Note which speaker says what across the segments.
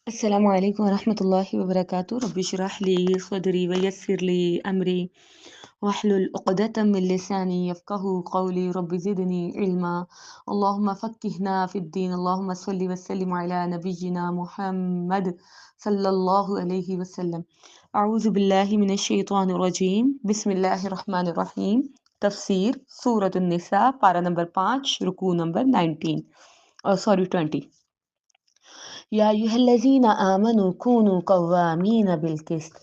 Speaker 1: السلام عليكم ورحمة الله وبركاته. رب اشرح لي صدري ويسر لي أمري واحلل عقدة من لساني يفقه قولي. رب زدني علما. اللهم فقهنا في الدين. اللهم صل وسلم على نبينا محمد صلى الله عليه وسلم. أعوذ بالله من الشيطان الرجيم. بسم الله الرحمن الرحيم. تفسیر سورة النساء پارہ نمبر 5 رکوع نمبر 20. یا ایھا الذین آمنوا کونوا قوامین بالقسط،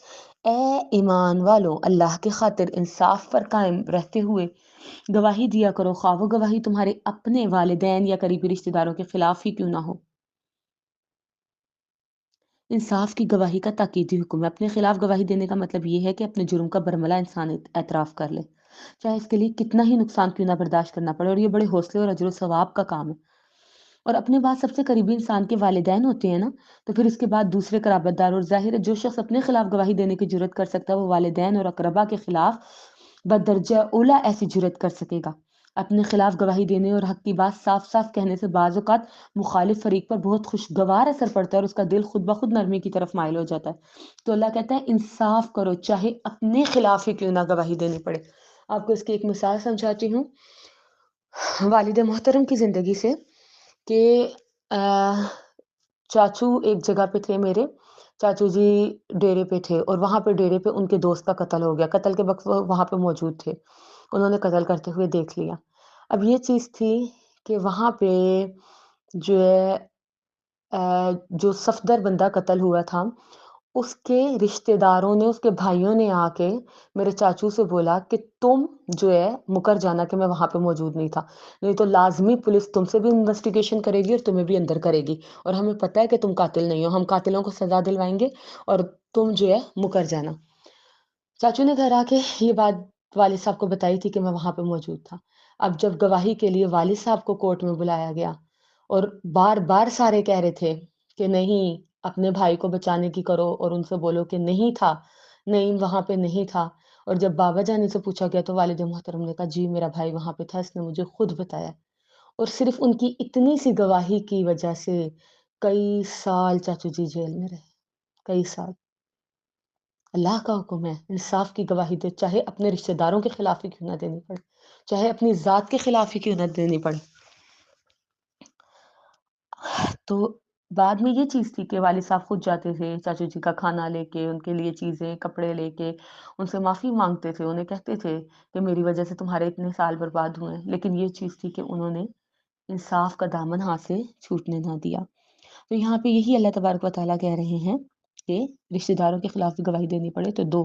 Speaker 1: اے ایمان والو اللہ کے خاطر انصاف پر قائم رہتے ہوئے گواہی دیا کرو، خواہ وہ گواہی تمہارے اپنے والدین یا قریبی رشتہ داروں کے خلاف ہی کیوں نہ ہو۔ انصاف کی گواہی کا تاکیدی حکم ہے۔ اپنے خلاف گواہی دینے کا مطلب یہ ہے کہ اپنے جرم کا برملا انسان اعتراف کر لے، چاہے اس کے لیے کتنا ہی نقصان کیوں نہ برداشت کرنا پڑے، اور یہ بڑے حوصلے اور اجر و ثواب کا کام ہے۔ اور اپنے بعد سب سے قریبی انسان کے والدین ہوتے ہیں نا، تو پھر اس کے بعد دوسرے قرابت دار، اور ظاہر ہے جو شخص اپنے خلاف گواہی دینے کی جرت کر سکتا ہے وہ والدین اور اقربا کے خلاف بدرجہ اولا ایسی جرت کر سکے گا۔ اپنے خلاف گواہی دینے اور حق کی بات صاف صاف کہنے سے بعض اوقات مخالف فریق پر بہت خوشگوار اثر پڑتا ہے اور اس کا دل خود بخود نرمی کی طرف مائل ہو جاتا ہے۔ تو اللہ کہتا ہے انصاف کرو، چاہے اپنے خلاف ہی کیوں نہ گواہی دینی پڑے۔ آپ کو اس کی ایک مثال سمجھاتی ہوں والد محترم کی زندگی سے، کہ چاچو ایک جگہ پہ تھے میرے، چاچو جی ڈیرے پہ تھے، اور وہاں پہ ڈیرے پہ ان کے دوست کا قتل ہو گیا۔ قتل کے وقت وہ وہاں پہ موجود تھے، انہوں نے قتل کرتے ہوئے دیکھ لیا۔ اب یہ چیز تھی کہ وہاں پہ جو ہے جو صفدر بندہ قتل ہوا تھا، اس کے رشتہ داروں نے، اس کے بھائیوں نے آ کے میرے چاچو سے بولا کہ تم جو ہے مکر جانا کہ میں وہاں پہ موجود نہیں تھا، نہیں تو لازمی پولیس تم سے بھی انویسٹیگیشن کرے گی اور تمہیں بھی اندر کرے گی، اور ہمیں پتہ ہے کہ تم قاتل نہیں ہو، ہم قاتلوں کو سزا دلوائیں گے اور تم جو ہے مکر جانا۔ چاچو نے گھر آ کے یہ بات والد صاحب کو بتائی تھی کہ میں وہاں پہ موجود تھا۔ اب جب گواہی کے لیے والد صاحب کو کورٹ میں بلایا گیا، اور بار بار سارے کہہ رہے تھے کہ نہیں اپنے بھائی کو بچانے کی کرو اور ان سے بولو کہ نہیں تھا، نہیں وہاں پہ نہیں تھا، اور جب بابا جانی سے پوچھا گیا تو والد محترم نے کہا جی میرا بھائی وہاں پہ تھا، اس نے مجھے خود بتایا۔ اور صرف ان کی اتنی سی گواہی کی وجہ سے کئی سال چاچو جی جیل میں رہے، کئی سال۔ اللہ کا حکم ہے انصاف کی گواہی دے، چاہے اپنے رشتہ داروں کے خلاف ہی کیوں نہ دینی پڑے، چاہے اپنی ذات کے خلاف ہی کیوں نہ دینی پڑے۔ تو بعد میں یہ چیز تھی کہ والد صاحب خود جاتے تھے چاچو جی کا کھانا لے کے، ان کے لیے چیزیں کپڑے لے کے ان سے معافی مانگتے تھے، انہیں کہتے تھے کہ میری وجہ سے تمہارے اتنے سال برباد ہوئے ہیں، لیکن یہ چیز تھی کہ انہوں نے انصاف کا دامن ہاتھ سے چھوٹنے نہ دیا۔ تو یہاں پہ یہی اللہ تبارک و تعالیٰ کہہ رہے ہیں کہ رشتہ داروں کے خلاف بھی گواہی دینی پڑے تو دو۔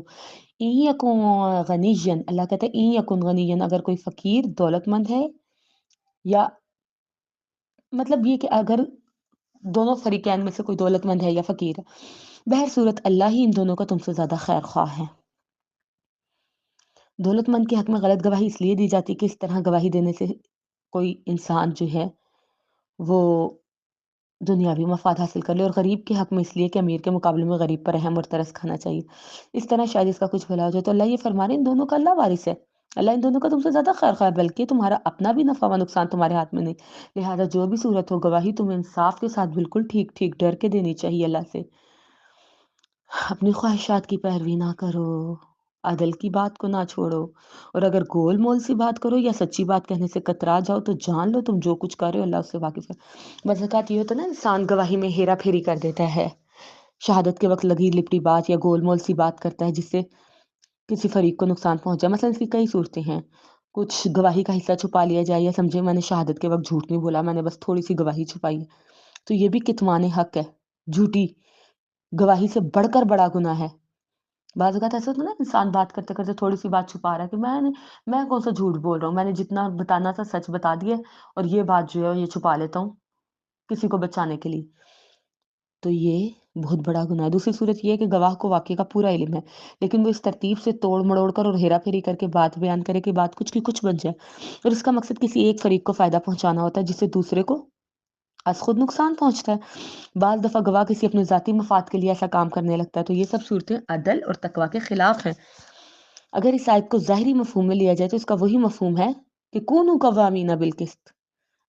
Speaker 1: این یکن غنیًا، اللہ کہتا ہے این یکن غنیًا، اگر کوئی فقیر دولت مند ہے، یا مطلب یہ کہ اگر دونوں فریقین میں سے کوئی دولت مند ہے یا فقیر ہے، بہر صورت اللہ ہی ان دونوں کا تم سے زیادہ خیر خواہ ہے۔ دولت مند کے حق میں غلط گواہی اس لیے دی جاتی کہ اس طرح گواہی دینے سے کوئی انسان جو ہے وہ دنیاوی مفاد حاصل کر لے، اور غریب کے حق میں اس لیے کہ امیر کے مقابلے میں غریب پر رحم اور ترس کھانا چاہیے، اس طرح شاید اس کا کچھ بھلا ہو جائے۔ تو اللہ یہ فرما رہے ہیں ان دونوں کا اللہ وارث ہے، اللہ ان دونوں کا تم سے زیادہ خیر خواہ ہے، بلکہ تمہارا اپنا بھی نفع و نقصان تمہارے ہاتھ میں نہیں، لہٰذا جو بھی صورت ہو گواہی تمہیں انصاف کے ساتھ بالکل ٹھیک ٹھیک ڈر کے دینی چاہیے اللہ سے۔ اپنی خواہشات کی پیروی نہ کرو، عدل کی بات کو نہ چھوڑو، اور اگر گول مول سی بات کرو یا سچی بات کہنے سے کترا جاؤ تو جان لو تم جو کچھ کر رہے ہو اللہ اس سے واقف ہے۔ بعض اوقات یہ ہوتا ہے نا انسان گواہی میں ہیرا پھیری کر دیتا ہے، شہادت کے وقت لگی لپٹی بات یا گول مول سی بات کرتا ہے جس سے کسی فریق کو نقصان پہنچ جائے۔ مثلا اس کی کئی صورتیں ہیں، کچھ گواہی کا حصہ چھپا لیا جائے، یا سمجھے میں نے شہادت کے وقت جھوٹ نہیں بولا، میں نے بس تھوڑی سی گواہی چھپائی ہے، تو یہ بھی کتمان حق ہے، جھوٹی گواہی سے بڑھ کر بڑا گناہ ہے۔ بعض اوقات ایسا ہوتا ہے نا انسان بات کرتے کرتے تھوڑی سی بات چھپا رہا ہے کہ میں کون سا جھوٹ بول رہا ہوں، میں نے جتنا بتانا تھا سچ بتا دیا، اور یہ بات جو ہے یہ چھپا لیتا ہوں کسی کو بچانے کے لیے، تو یہ بہت بڑا گناہ ہے۔ دوسری صورت یہ ہے کہ گواہ کو واقعے کا پورا علم ہے، لیکن وہ اس ترتیب سے توڑ مڑوڑ کر اور ہیرا پھیری کر کے بات بیان کرے کہ بات کچھ کی کچھ بن جائے، اور اس کا مقصد کسی ایک فریق کو فائدہ پہنچانا ہوتا ہے جس سے دوسرے کو از خود نقصان پہنچتا ہے۔ بعض دفعہ گواہ کسی اپنے ذاتی مفاد کے لیے ایسا کام کرنے لگتا ہے، تو یہ سب صورتیں عدل اور تقوی کے خلاف ہیں۔ اگر اس آیت کو ظاہری مفہوم میں لیا جائے تو اس کا وہی مفہوم ہے کہ کونوا قوامین بالقسط،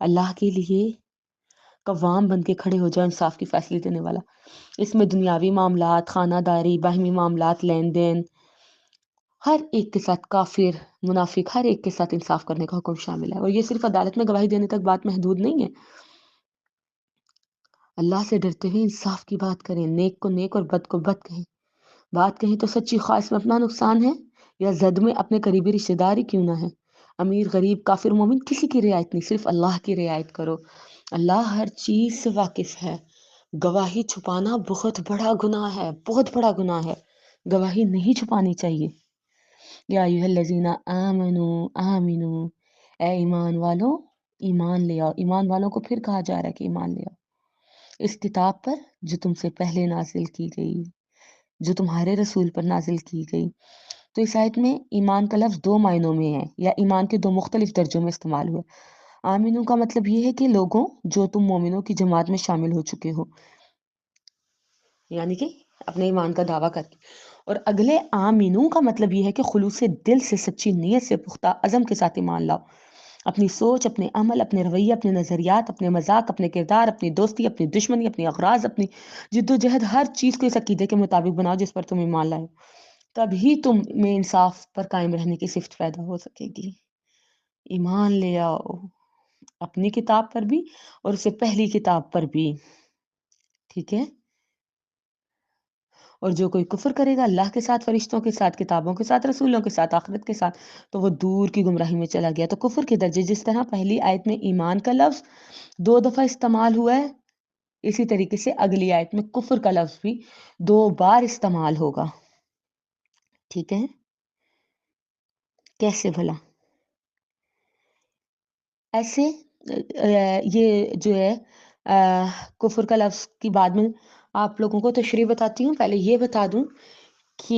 Speaker 1: اللہ کے لیے قوام بن کے کھڑے ہو جاؤ، انصاف کی فیصلے دینے والا۔ اس میں دنیاوی معاملات، خانہ داری، باہمی معاملات، لین دین، ہر ایک کے ساتھ، کافر منافق، ہر ایک کے ساتھ انصاف کرنے کا حکم شامل ہے۔ اور یہ صرف عدالت میں گواہی دینے تک بات محدود نہیں ہے۔ اللہ سے ڈرتے ہوئے انصاف کی بات کریں، نیک کو نیک اور بد کو بد کہیں۔ بات کہیں تو سچی، خواہش میں اپنا نقصان ہے یا زد میں اپنے قریبی رشتے دار ہی کیوں نہ ہے۔ امیر غریب کافر مومن کسی کی رعایت نہیں، صرف اللہ کی رعایت کرو۔ اللہ ہر چیز سے واقف ہے۔ گواہی چھپانا بہت بڑا گناہ ہے، بہت بڑا گناہ ہے۔ گواہی نہیں چھپانی چاہیے۔ یا ایھا الذین آمنوا آمنو، اے ایمان والو ایمان لے آؤ۔ ایمان والوں کو پھر کہا جا رہا ہے کہ ایمان لے آؤ اس کتاب پر جو تم سے پہلے نازل کی گئی، جو تمہارے رسول پر نازل کی گئی۔ تو اس آیت میں ایمان کا لفظ دو معنوں میں ہے، یا ایمان کے دو مختلف درجوں میں استعمال ہوا۔ آمینوں کا مطلب یہ ہے کہ لوگوں جو تم مومنوں کی جماعت میں شامل ہو چکے ہو، یعنی کہ اپنے ایمان کا دعویٰ کر کے۔ اور اگلے آمینوں کا مطلب یہ ہے کہ خلوص دل سے، سچی نیت سے، پختہ عزم کے ساتھ ایمان لاؤ۔ اپنی سوچ، اپنے عمل، اپنے رویے، اپنے نظریات، اپنے مذاق، اپنے کردار، اپنی دوستی، اپنی دشمنی، اپنی اغراض، اپنی جد و جہد، ہر چیز کو اس عقیدے کے مطابق بناؤ جس پر تم ایمان لائے۔ تبھی تم میں انصاف پر قائم رہنے کی صفت پیدا ہو سکے گی۔ ایمان لے آؤ، اپنی کتاب پر بھی اور اس سے پہلی کتاب پر بھی، ٹھیک ہے۔ اور جو کوئی کفر کرے گا اللہ کے ساتھ، فرشتوں کے ساتھ، کتابوں کے ساتھ، رسولوں کے ساتھ، آخرت کے ساتھ، تو وہ دور کی گمراہی میں چلا گیا۔ تو کفر کے درجے جس طرح پہلی آیت میں ایمان کا لفظ 2 دفعہ استعمال ہوا ہے، اسی طریقے سے اگلی آیت میں کفر کا لفظ بھی 2 بار استعمال ہوگا، ٹھیک ہے۔ کیسے بھلا؟ ایسے یہ جو ہے کفر کا لفظ کی بعد میں آپ لوگوں کو تشریح بتاتی ہوں۔ پہلے یہ بتا دوں کہ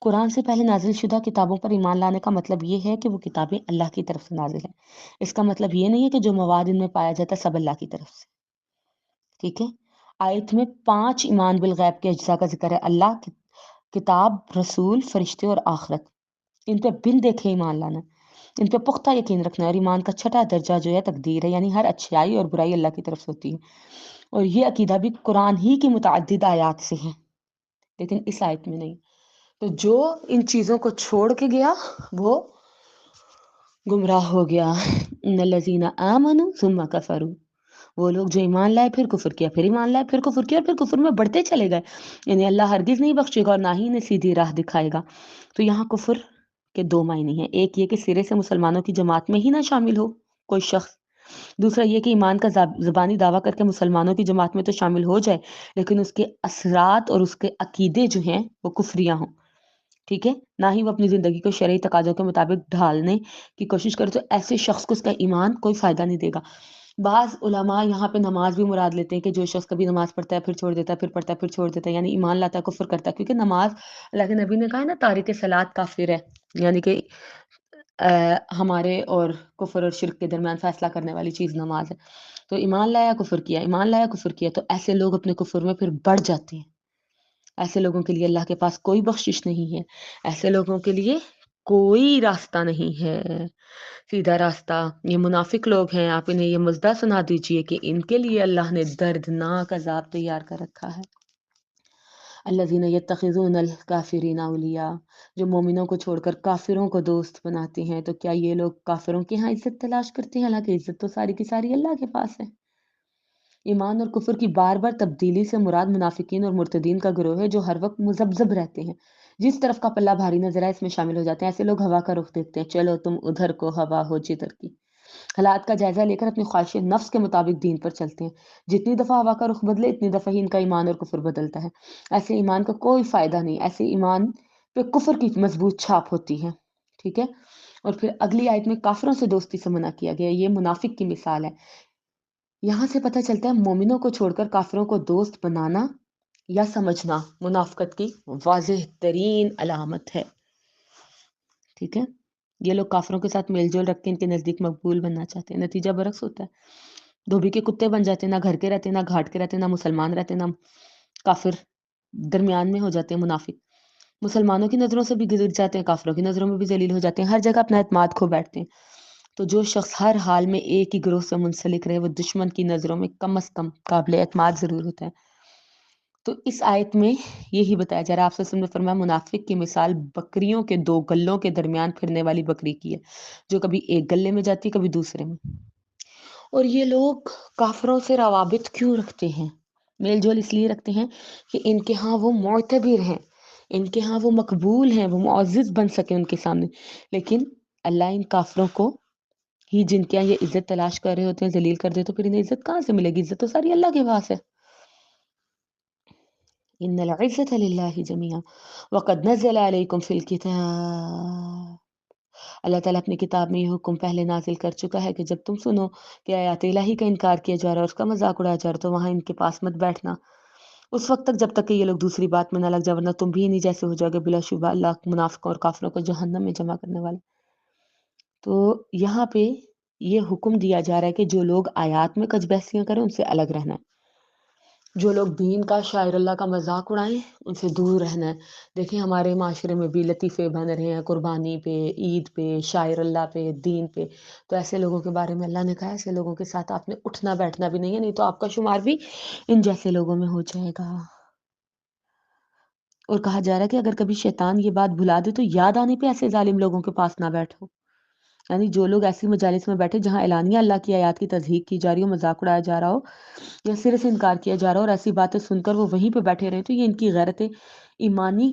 Speaker 1: قرآن سے پہلے نازل شدہ کتابوں پر ایمان لانے کا مطلب یہ ہے کہ وہ کتابیں اللہ کی طرف سے نازل ہیں۔ اس کا مطلب یہ نہیں ہے کہ جو مواد ان میں پایا جاتا ہے سب اللہ کی طرف سے، ٹھیک ہے۔ آیت میں 5 ایمان بالغیب کے اجزاء کا ذکر ہے: اللہ، کتاب، رسول، فرشتے اور آخرت۔ ان پہ بن دیکھے ایمان لانا، ان پہ پختہ یقین رکھنا ہے۔ اور ایمان کا چھٹا درجہ جو ہے تقدیر ہے، یعنی ہر اچھائی اور برائی اللہ کی طرف سے ہوتی ہے۔ اور یہ عقیدہ بھی قرآن ہی کی متعدد آیات سے ہے، لیکن اس آیت میں نہیں۔ تو جو ان چیزوں کو چھوڑ کے گیا وہ گمراہ ہو گیا۔ ان الذین آمنوا ثم کفروا، وہ لوگ جو ایمان لائے پھر کفر کیا، پھر ایمان لائے پھر کفر کیا، اور پھر کفر میں بڑھتے چلے گئے، یعنی اللہ ہرگز نہیں بخشے گا اور نہ ہی انہیں سیدھی راہ دکھائے گا۔ تو یہاں کفر کے 2 معنی ہیں، ایک یہ کہ سرے سے مسلمانوں کی جماعت میں ہی نہ شامل ہو کوئی شخص، دوسرا یہ کہ ایمان کا زبانی دعویٰ کر کے مسلمانوں کی جماعت میں تو شامل ہو جائے لیکن اس کے اثرات اور اس کے عقیدے جو ہیں وہ کفریہ ہوں، ٹھیک ہے، نہ ہی وہ اپنی زندگی کو شرعی تقاضوں کے مطابق ڈھالنے کی کوشش کرے، تو ایسے شخص کو اس کا ایمان کوئی فائدہ نہیں دے گا۔ بعض علماء یہاں پہ نماز بھی مراد لیتے ہیں کہ جو شخص کبھی نماز پڑھتا ہے پھر چھوڑ دیتا ہے، پھر پڑھتا ہے پھر چھوڑ دیتا ہے، یعنی ایمان لاتا ہے کفر کرتا ہے، کیونکہ نماز اللہ کے نبی نے کہا ہے نا تارک صلاۃ کافر ہے، یعنی کہ ہمارے اور کفر اور شرک کے درمیان فیصلہ کرنے والی چیز نماز ہے۔ تو ایمان لایا کفر کیا، ایمان لایا کفر کیا، تو ایسے لوگ اپنے کفر میں پھر بڑھ جاتے ہیں۔ ایسے لوگوں کے لیے اللہ کے پاس کوئی بخشش نہیں ہے، ایسے لوگوں کے لیے کوئی راستہ نہیں ہے، سیدھا راستہ۔ یہ منافق لوگ ہیں، آپ انہیں یہ مژدہ سنا دیجئے کہ ان کے لیے اللہ نے دردناک عذاب تیار کر رکھا ہے۔ الذین یتخذون الکافرین اولیاء، جو مومنوں کو چھوڑ کر کافروں کو دوست بناتے ہیں، تو کیا یہ لوگ کافروں کے ہاں عزت تلاش کرتے ہیں؟ حالانکہ عزت تو ساری کی ساری اللہ کے پاس ہے۔ ایمان اور کفر کی بار بار تبدیلی سے مراد منافقین اور مرتدین کا گروہ ہے جو ہر وقت مذبذب رہتے ہیں، جس طرف کا پلہ بھاری نظر آئے اس میں شامل ہو جاتے ہیں۔ ایسے لوگ ہوا کا رخ دیکھتے ہیں، چلو تم ادھر کو، ہوا ہو جدھر کی۔ حالات کا جائزہ لے کر اپنی خواہش نفس کے مطابق دین پر چلتے ہیں، جتنی دفعہ ہوا کا رخ بدلے اتنی دفعہ ہی ان کا ایمان اور کفر بدلتا ہے۔ ایسے ایمان کا کوئی فائدہ نہیں، ایسے ایمان پہ کفر کی مضبوط چھاپ ہوتی ہے، ٹھیک ہے۔ اور پھر اگلی آیت میں کافروں سے دوستی سے منع کیا گیا، یہ منافق کی مثال ہے۔ یہاں سے پتہ چلتا ہے مومنوں کو چھوڑ کر کافروں کو دوست بنانا یا سمجھنا منافقت کی واضح ترین علامت ہے، ٹھیک ہے۔ یہ لوگ کافروں کے ساتھ میل جول رکھ کے ان کے نزدیک مقبول بننا چاہتے ہیں، نتیجہ برعکس ہوتا ہے، دھوبی کے کتے بن جاتے ہیں، نہ گھر کے رہتے، نہ گھاٹ کے رہتے، نہ مسلمان رہتے، نہ کافر، درمیان میں ہو جاتے ہیں منافق۔ مسلمانوں کی نظروں سے بھی گر جاتے ہیں، کافروں کی نظروں میں بھی ذلیل ہو جاتے ہیں، ہر جگہ اپنا اعتماد کھو بیٹھتے ہیں۔ تو جو شخص ہر حال میں ایک ہی گروہ سے منسلک رہے وہ دشمن کی نظروں میں کم از کم قابل اعتماد ضرور ہوتا ہے۔ تو اس آیت میں یہی بتایا جا رہا ہے، آپ سے نے فرمایا منافق کی مثال بکریوں کے دو گلوں کے درمیان پھرنے والی بکری کی ہے، جو کبھی ایک گلے میں جاتی کبھی دوسرے میں۔ اور یہ لوگ کافروں سے روابط کیوں رکھتے ہیں؟ میل جول اس لیے رکھتے ہیں کہ ان کے ہاں وہ معتبر ہیں، ان کے ہاں وہ مقبول ہیں، وہ معزز بن سکے ان کے سامنے۔ لیکن اللہ ان کافروں کو ہی جن کے یہاں یہ عزت تلاش کر رہے ہوتے ہیں ذلیل کر دے، تو پھر انہیں عزت کہاں سے ملے گی؟ عزت تو ساری اللہ کے پاس ہے۔ ان العزت للہ جمیعا وقد نزل علیکم فی الکتاب، اللہ تعالیٰ اپنی کتاب میں یہ حکم پہلے نازل کر چکا ہے کہ جب تم سنو کہ آیات الہی کا انکار کیا جا رہا ہے اور اس کا مذاق اڑایا جا رہا ہے تو وہاں ان کے پاس مت بیٹھنا اس وقت تک جب تک کہ یہ لوگ دوسری بات میں نہ لگ جائے، ورنہ تم بھی انہیں جیسے ہو جاؤ گے، بلا شبہ اللہ منافقوں اور کافروں کو جہنم میں جمع کرنے والا۔ تو یہاں پہ یہ حکم دیا جا رہا ہے کہ جو لوگ آیات میں کچھ بحثیاں کریں ان سے الگ رہنا ہے، جو لوگ دین کا شاعر اللہ کا مذاق اڑائیں ان سے دور رہنا ہے۔ دیکھیں ہمارے معاشرے میں بھی لطیفے بن رہے ہیں قربانی پہ، عید پہ، شاعر اللہ پہ، دین پہ، تو ایسے لوگوں کے بارے میں اللہ نے کہا ایسے لوگوں کے ساتھ آپ نے اٹھنا بیٹھنا بھی نہیں ہے، نہیں تو آپ کا شمار بھی ان جیسے لوگوں میں ہو جائے گا۔ اور کہا جا رہا ہے کہ اگر کبھی شیطان یہ بات بھلا دے تو یاد آنے پہ ایسے ظالم لوگوں کے پاس نہ بیٹھو، یعنی جو لوگ ایسی مجالس میں بیٹھے جہاں اعلانیہ اللہ کی آیات کی تضحیق کی جا رہی ہو، مذاق اڑایا جا رہا ہو یا سرے سے انکار کیا جا رہا ہو اور ایسی باتیں سن کر وہ وہیں پہ بیٹھے رہے، تو یہ ان کی غیرت ایمانی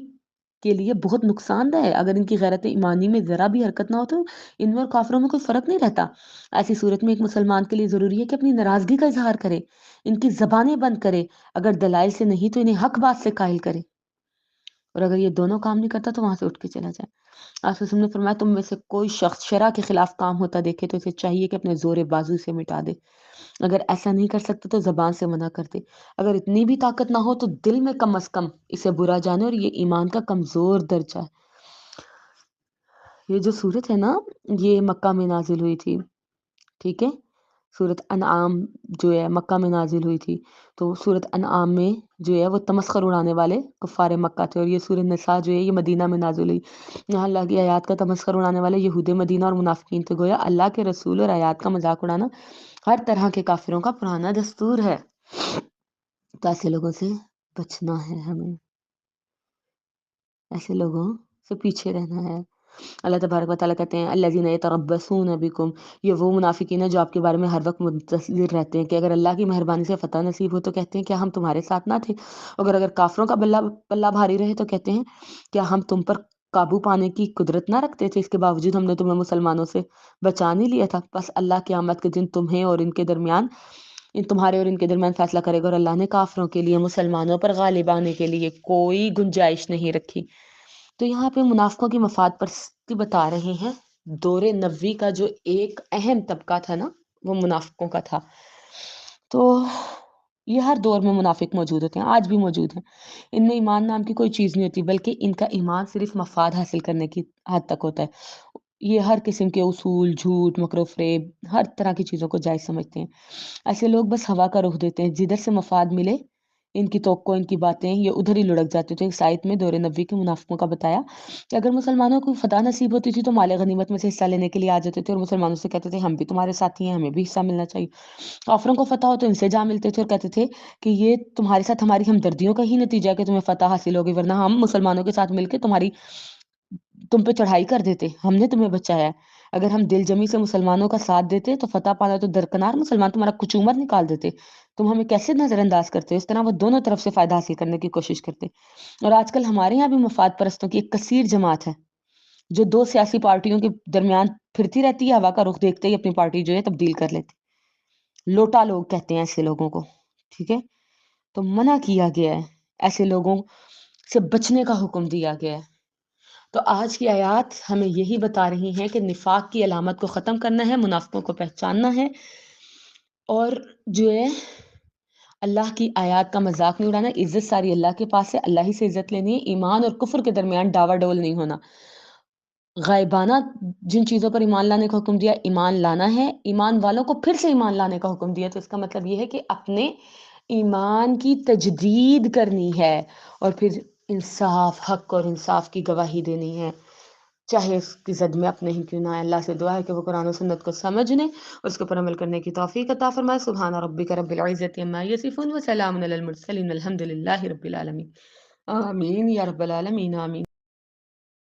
Speaker 1: کے لیے بہت نقصان دہ ہے۔ اگر ان کی غیرت ایمانی میں ذرا بھی حرکت نہ ہو تو ان میں اور کافروں میں کوئی فرق نہیں رہتا۔ ایسی صورت میں ایک مسلمان کے لیے ضروری ہے کہ اپنی ناراضگی کا اظہار کرے، ان کی زبانیں بند کرے، اگر دلائل سے نہیں تو انہیں حق بات سے قائل کرے، اور اگر یہ دونوں کام نہیں کرتا تو وہاں سے اٹھ کے چلا جائے۔ آپ نے فرمایا تم میں سے کوئی شخص شرع کے خلاف کام ہوتا دیکھے تو اسے چاہیے کہ اپنے زور بازو سے مٹا دے، اگر ایسا نہیں کر سکتا تو زبان سے منع کر دے، اگر اتنی بھی طاقت نہ ہو تو دل میں کم از کم اسے برا جانے، اور یہ ایمان کا کمزور درجہ ہے۔ یہ جو صورت ہے نا یہ مکہ میں نازل ہوئی تھی، ٹھیک ہے، سورت انعام جو ہے مکہ میں نازل ہوئی تھی، تو سورت انعام میں جو ہے وہ تمسخر اڑانے والے کفار مکہ تھے، اور یہ سورت نساء جو ہے یہ مدینہ میں نازل ہوئی، یہاں اللہ کی آیات کا تمسخر اڑانے والے یہود مدینہ اور منافقین تھے۔ گویا اللہ کے رسول اور آیات کا مذاق اڑانا ہر طرح کے کافروں کا پرانا دستور ہے، تو ایسے لوگوں سے بچنا ہے، ہمیں ایسے لوگوں سے پیچھے رہنا ہے۔ اللہ تبارک و تعالیٰ کہتے ہیں الذین یتربصون بکم، یہ وہ منافقین ہیں جو آپ کے بارے میں ہر وقت منتظر رہتے ہیں کہ اگر اللہ کی مہربانی سے فتح نصیب ہو تو کہتے ہیں کیا ہم تمہارے ساتھ نہ تھے، اگر کافروں کا بلہ بھاری رہے تو کہتے ہیں کیا ہم تم پر قابو پانے کی قدرت نہ رکھتے تھے، اس کے باوجود ہم نے تمہیں مسلمانوں سے بچا نہیں لیا تھا۔ بس اللہ قیامت کے دن تمہیں اور ان کے درمیان تمہارے اور ان کے درمیان فیصلہ کرے گا، اور اللہ نے کافروں کے لیے مسلمانوں پر غالب آنے کے لیے کوئی گنجائش نہیں رکھی۔ تو یہاں پہ منافقوں کی مفاد پرستی بتا رہے ہیں۔ دور نبوی کا جو ایک اہم طبقہ تھا نا وہ منافقوں کا تھا، تو یہ ہر دور میں منافق موجود ہوتے ہیں، آج بھی موجود ہیں۔ ان میں ایمان نام کی کوئی چیز نہیں ہوتی، بلکہ ان کا ایمان صرف مفاد حاصل کرنے کی حد تک ہوتا ہے۔ یہ ہر قسم کے اصول، جھوٹ، مکر و فریب، ہر طرح کی چیزوں کو جائز سمجھتے ہیں۔ ایسے لوگ بس ہوا کا رخ دیتے ہیں، جدھر سے مفاد ملے ان کی توقع، ان کی باتیں یہ ادھر ہی لڑک جاتے تھے۔ اس آیت میں دور نبوی کے منافقوں کا بتایا کہ اگر مسلمانوں کو فتح نصیب ہوتی تھی تو مال غنیمت میں سے حصہ لینے کے لیے آ جاتے تھے، اور مسلمانوں سے کہتے تھے ہم بھی تمہارے ساتھی ہیں، ہمیں بھی حصہ ملنا چاہیے۔ کافروں کو فتح ہو تو ان سے جا ملتے تھے اور کہتے تھے کہ یہ تمہارے ساتھ ہماری ہمدردیوں کا ہی نتیجہ ہے کہ تمہیں فتح حاصل ہوگی، ورنہ ہم مسلمانوں کے ساتھ مل کے تم پہ چڑھائی کر دیتے، ہم نے تمہیں بچایا ہے۔ اگر ہم دل جمی سے مسلمانوں کا ساتھ دیتے تو فتح پانا تو درکنار، مسلمان تمہارا کچومر نکال دیتے، تم ہمیں کیسے نظر انداز کرتے؟ اس طرح وہ دونوں طرف سے فائدہ حاصل کرنے کی کوشش کرتے۔ اور آج کل ہمارے یہاں بھی مفاد پرستوں کی ایک کثیر جماعت ہے جو دو سیاسی پارٹیوں کے درمیان پھرتی رہتی ہے، ہوا کا رخ دیکھتے ہی اپنی پارٹی جو ہے تبدیل کر لیتی۔ لوٹا لوگ کہتے ہیں ایسے لوگوں کو، ٹھیک ہے، تو منع کیا گیا ہے، ایسے لوگوں سے بچنے کا حکم دیا گیا ہے۔ تو آج کی آیات ہمیں یہی بتا رہی ہیں کہ نفاق کی علامت کو ختم کرنا ہے، منافقوں کو پہچاننا ہے، اور جو ہے اللہ کی آیات کا مذاق نہیں اڑانا، عزت ساری اللہ کے پاس ہے، اللہ ہی سے عزت لینی ہے، ایمان اور کفر کے درمیان ڈاوا ڈول نہیں ہونا۔ غائبانہ جن چیزوں پر ایمان لانے کا حکم دیا ایمان لانا ہے، ایمان والوں کو پھر سے ایمان لانے کا حکم دیا، تو اس کا مطلب یہ ہے کہ اپنے ایمان کی تجدید کرنی ہے، اور پھر انصاف، حق اور انصاف کی گواہی دینی ہے۔ چاہے اس کی زد میں اپنے ہی کیوں نہ آئے۔ اللہ سے دعا ہے کہ وہ قرآن و سنت کو سمجھنے اور اس کے اوپر عمل کرنے کی توفیق عطا فرمائے۔ سبحان ربک رب العزت عما یصفون وسلام علی المرسلین الحمد للہ رب العالمین۔ آمین یا رب العالمین آمین۔